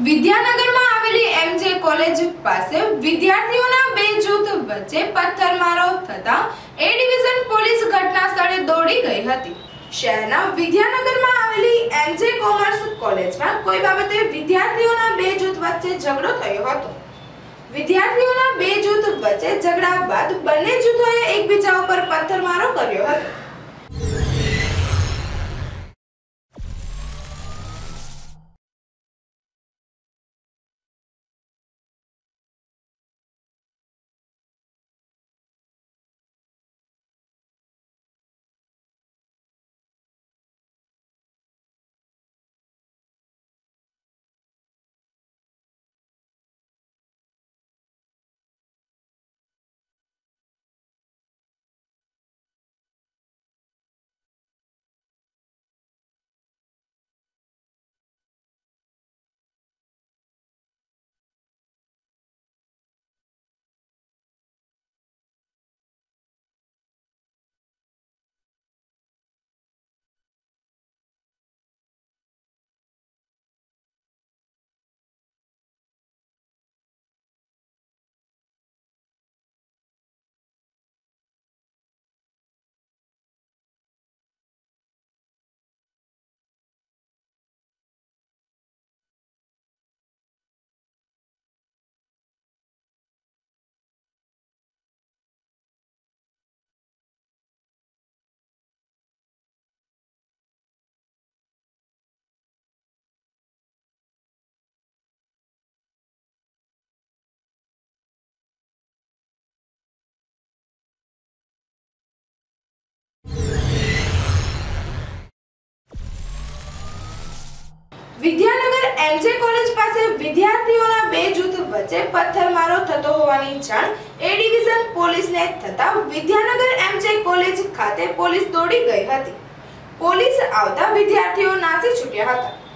વિદ્યાનગરમાં આવેલી એમજે કોલેજ પાસે વિદ્યાર્થીઓના બે જૂથ વચ્ચે પથ્થરમારો થતા એ ડિવિઝન પોલીસ ઘટના સ્થળે દોડી ગઈ હતી। શહેરના વિદ્યાનગરમાં આવેલી એમજે કોમર્સ કોલેજમાં કોઈ બાબતે વિદ્યાર્થીઓના બે જૂથ વચ્ચે ઝઘડો થયો હતો। વિદ્યાર્થીઓના બે જૂથ વચ્ચે ઝઘડા બાદ બંને જૂથોએ એકબીજા ઉપર પથ્થરમારો કર્યો હતો। વિદ્યાનગર એમજે કોલેજ પાસે વિદ્યાર્થીઓના બે જૂથ વચ્ચે પથ્થરમારો થતો હોવાની જાણ એ ડિવિઝન પોલીસને થતા વિદ્યાનગર એમજે કોલેજ ખાતે પોલીસ દોડી ગઈ હતી। પોલીસ આવતા વિદ્યાર્થીઓ નાસી છૂટ્યા હતા।